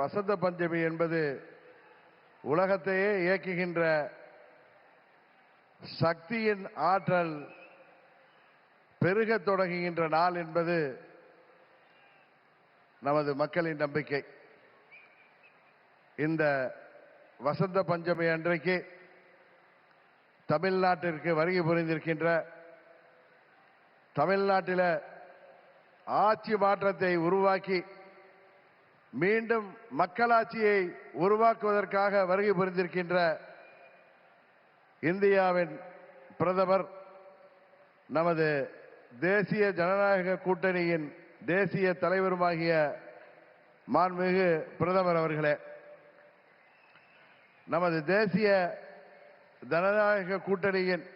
வசந்த பஞ்சமி என்பது உலகத்தையே இயக்குகின்ற சக்தியின் ஆற்றல் பெருகத் தொடங்குகின்ற நாள் என்பது நமது மக்களின் நம்பிக்கை. இந்த வசந்த பஞ்சமி அன்றைக்கு தமிழ்நாட்டிற்கு வருகை புரிந்திருக்கின்ற தமிழ்நாட்டில் ஆட்சி மாற்றத்தை உருவாக்கி மீண்டும் மக்களாட்சியை உருவாக்குவதற்காக வருகை புரிந்திருக்கின்ற இந்தியாவின் பிரதமர், நமது தேசிய ஜனநாயக கூட்டணியின் தேசிய தலைவருமாகிய மாண்புமிகு பிரதமர் அவர்களே, நமது தேசிய ஜனநாயக கூட்டணியின்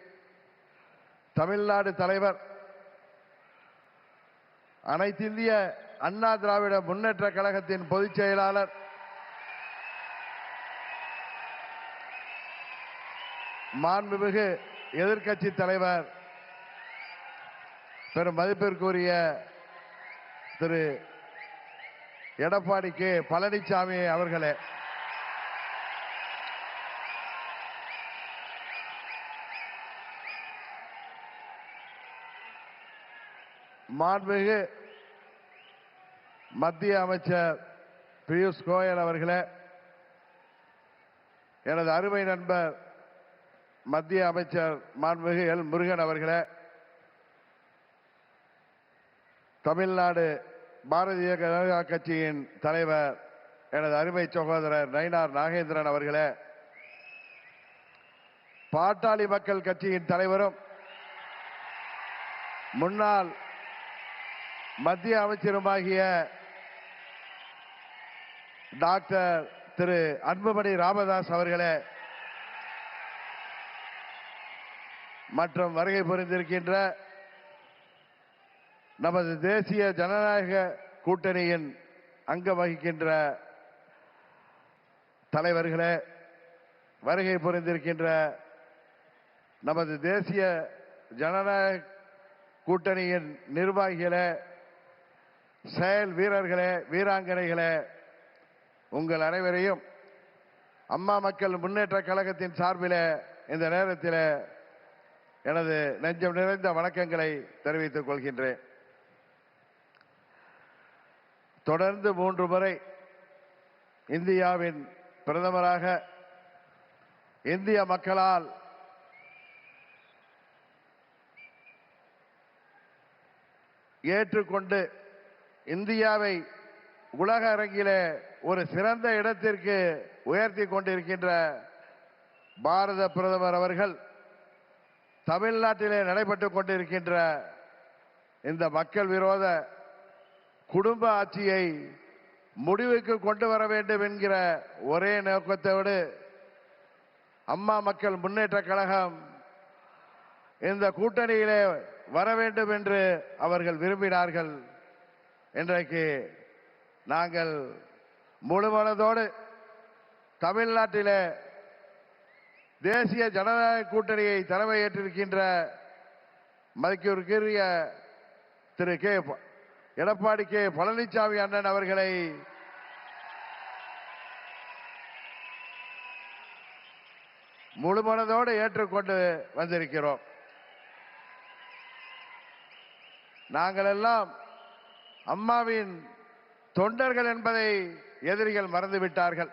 தமிழ்நாடு தலைவர், அனைத்திந்திய அண்ணா திராவிட முன்னேற்ற கழகத்தின் பொதுச் செயலாளர், மாண்புமிகு எதிர்க்கட்சி தலைவர், பெரும் மதிப்பிற்குரிய திரு எடப்பாடி கே பழனிசாமி அவர்களே, மாண்புமிகு மத்திய அமைச்சர் பியூஷ் கோயல் அவர்களே, எனது அருமை நண்பர் மத்திய அமைச்சர் மாண்புமிகு எல் முருகன் அவர்களே, தமிழ்நாடு பாரதிய ஜனதா கட்சியின் தலைவர் எனது அருமை சகோதரர் நயினார் நாகேந்திரன் அவர்களே, பாட்டாளி மக்கள் கட்சியின் தலைவரும் முன்னாள் மத்திய அமைச்சருமாகிய டாக்டர் திரு அன்புமணி ராமதாஸ் அவர்களே, மற்றும் வருகை புரிந்திருக்கின்ற நமது தேசிய ஜனநாயக கூட்டணியின் அங்கம் வகிக்கின்ற தலைவர்களே, வருகை புரிந்திருக்கின்ற நமது தேசிய ஜனநாயக கூட்டணியின் நிர்வாகிகளே, செயல் வீரர்களே, வீராங்கனைகளே, உங்கள் அனைவரையும் அம்மா மக்கள் முன்னேற்ற கழகத்தின் சார்பில் இந்த நேரத்தில் எனது நெஞ்சம் நிறைந்த வணக்கங்களை தெரிவித்துக் கொள்கின்றேன். தொடர்ந்து 3 முறை இந்தியாவின் பிரதமராக இந்திய மக்களால் ஏற்றுக்கொண்டு இந்தியாவை உலக அரங்கிலே ஒரு சிறந்த இடத்திற்கு உயர்த்தி கொண்டிருக்கின்ற பாரத பிரதமர் அவர்கள் தமிழ்நாட்டிலே நடைபெற்றுக் கொண்டிருக்கின்ற இந்த மக்கள் விரோத குடும்ப ஆட்சியை முடிவுக்கு கொண்டு வர வேண்டும் என்கிற ஒரே நோக்கத்தோடு அம்மா மக்கள் முன்னேற்ற கழகம் இந்த கூட்டணியிலே வர வேண்டும் என்று அவர்கள் விரும்பினார்கள். இன்றைக்கு நாங்கள் முழுமனதோடு தமிழ்நாட்டிலே தேசிய ஜனநாயக கூட்டணியை தலைமையேற்றிருக்கின்ற மதிப்பிற்குரிய திரு எடப்பாடி கே பழனிசாமி அண்ணன் அவர்களை முழுமனதோடு ஏற்றுக்கொண்டு வந்திருக்கிறோம். நாங்கள் எல்லாம் அம்மாவின் தொண்டர்கள் என்பதை எதிரிகள் மறந்துவிட்டார்கள்.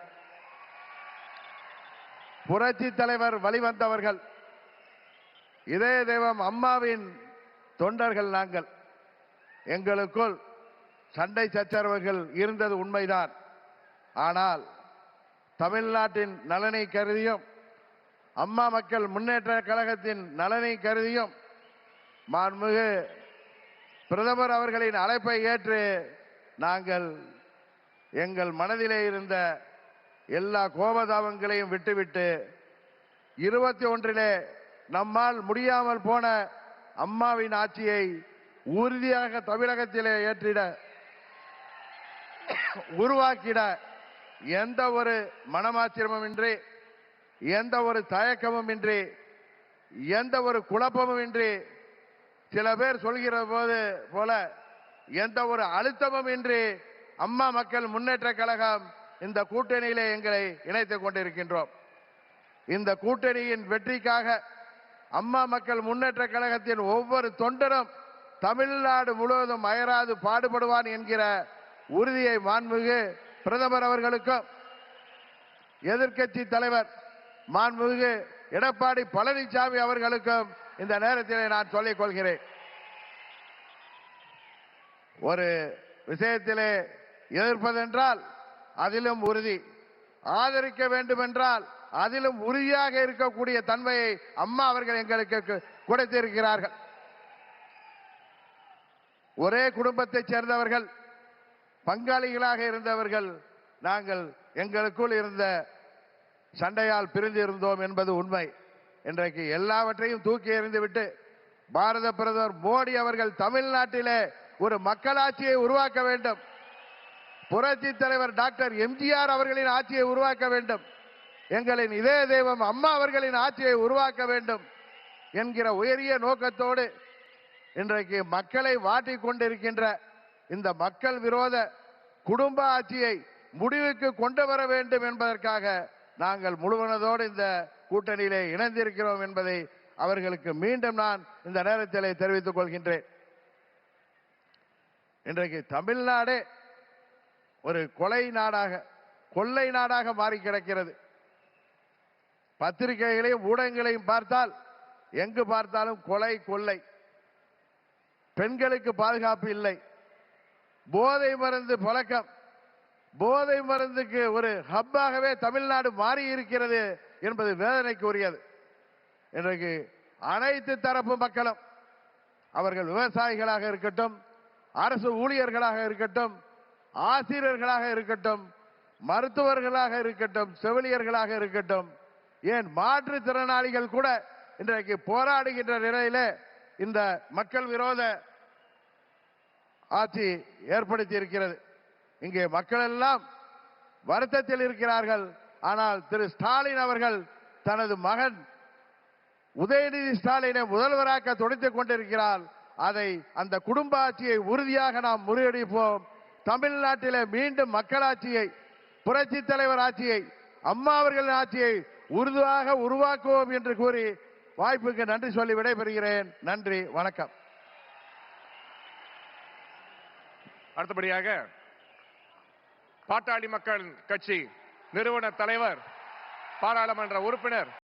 புரட்சி தலைவர் வழிவந்தவர்கள், இதய தெய்வம் அம்மாவின் தொண்டர்கள் நாங்கள். எங்களுக்குள் சண்டை சச்சரவுகள் இருந்தது உண்மைதான். ஆனால் தமிழ்நாட்டின் நலனை கருதியும் அம்மா மக்கள் முன்னேற்ற கழகத்தின் நலனை கருதியும் மாண்புமிகு பிரதமர் அவர்களின் அழைப்பை ஏற்று நாங்கள் எங்கள் மனதிலே இருந்த எல்லா கோபதாபங்களையும் விட்டுவிட்டு 21 நம்மால் முடியாமல் போன அம்மாவின் ஆட்சியை உறுதியாக தமிழகத்திலே ஏற்றிட உருவாக்கிட எந்த ஒரு மனமாச்சரியமும் இன்றி, எந்த ஒரு தயக்கமும் இன்றி, எந்த ஒரு குழப்பமும் இன்றி, சில பேர் சொல்கிற போல எந்த ஒரு அழுத்தமும் இன்றி அம்மா மக்கள் முன்னேற்ற கழகம் இந்த கூட்டணியிலே எங்களை இணைத்துக் கொண்டிருக்கின்றோம். இந்த கூட்டணியின் வெற்றிக்காக அம்மா மக்கள் முன்னேற்ற கழகத்தின் ஒவ்வொரு தொண்டரும் தமிழ்நாடு முழுவதும் அயராது பாடுபடுவான் என்கிற உறுதியை மாண்புமிகு பிரதமர் அவர்களுக்கும் எதிர்க்கட்சி தலைவர் மாண்புமிகு எடப்பாடி பழனிசாமி அவர்களுக்கும் இந்த நேரத்திலே நான் சொல்லிக் கொள்கிறேன். ஒரு விஷயத்திலே எதிர்ப்பதென்றால் அதிலும் உறுதி, ஆதரிக்க வேண்டும் என்றால் அதிலும் உறுதியாக இருக்கக்கூடிய தன்மையை அம்மா அவர்கள் எங்களுக்கு கொடுத்திருக்கிறார்கள். ஒரே குடும்பத்தைச் சேர்ந்தவர்கள், பங்காளிகளாக இருந்தவர்கள் நாங்கள் எங்களுக்குள் இருந்த சண்டையால் பிரிந்து இருந்தோம் என்பது உண்மை. இன்றைக்கு எல்லாவற்றையும் தூக்கி எறிந்துவிட்டு பாரத பிரதமர் மோடி அவர்கள் தமிழ்நாட்டிலே ஒரு மக்களாட்சியை உருவாக்க வேண்டும், புரட்சி தலைவர் டாக்டர் எம்ஜிஆர் அவர்களின் ஆட்சியை உருவாக்க வேண்டும், எங்களின் இதய தெய்வம் அம்மா அவர்களின் ஆட்சியை உருவாக்க வேண்டும் என்கிற உயரிய நோக்கத்தோடு இன்றைக்கு மக்களை வாட்டிக் கொண்டிருக்கின்ற இந்த மக்கள் விரோத குடும்ப ஆட்சியை முடிவுக்கு கொண்டு வர வேண்டும் என்பதற்காக நாங்கள் முழுவனதோடு இந்த கூட்டணியிலே இணைந்திருக்கிறோம் என்பதை அவர்களுக்கு மீண்டும் நான் இந்த நேரத்திலே தெரிவித்துக் கொள்கின்றேன். இன்றைக்கு தமிழ்நாடே ஒரு கொலை நாடாக, கொள்ளை நாடாக மாறி கிடக்கிறது. பத்திரிகைகளையும் ஊடகங்களையும் பார்த்தால் எங்கு பார்த்தாலும் கொலை, கொள்ளை, பெண்களுக்கு பாதுகாப்பு இல்லை, போதை மருந்து பழக்கம், போதை மருந்துக்கு ஒரு ஹப்பாகவே தமிழ்நாடு மாறி இருக்கிறது என்பது வேதனைக்கு உரியது. இன்றைக்கு அனைத்து தரப்பு மக்களும், அவர்கள் விவசாயிகளாக இருக்கட்டும், அரசு ஊழியர்களாக இருக்கட்டும், ஆசிரியர்களாக இருக்கட்டும், மருத்துவர்களாக இருக்கட்டும், செவிலியர்களாக இருக்கட்டும், ஏன் மாற்றுத்திறனாளிகள் கூட இன்றைக்கு போராடுகின்ற நிலையிலே இந்த மக்கள் விரோத ஆட்சி ஏற்படுத்தி இருக்கிறது. இங்கே மக்கள் எல்லாம் வருத்தத்தில் இருக்கிறார்கள். ஆனால் திரு ஸ்டாலின் அவர்கள் தனது மகன் உதயநிதி ஸ்டாலினை முதல்வராக்க துடித்துக் கொண்டிருக்கிறார். அதை, அந்த குடும்ப ஆட்சியை உறுதியாக நாம் முறியடிப்போம். தமிழ்நாட்டிலே மீண்டும் மக்களாட்சியை, புரட்சி தலைவர் ஆட்சியை, அம்மா அவர்களின் ஆட்சியை உறுதியாக உருவாக்குவோம் என்று கூறி வாய்ப்புக்கு நன்றி சொல்லி விடைபெறுகிறேன். நன்றி, வணக்கம். அடுத்தபடியாக பாட்டாளி மக்கள் கட்சி நிறுவன தலைவர், பாராளுமன்ற உறுப்பினர்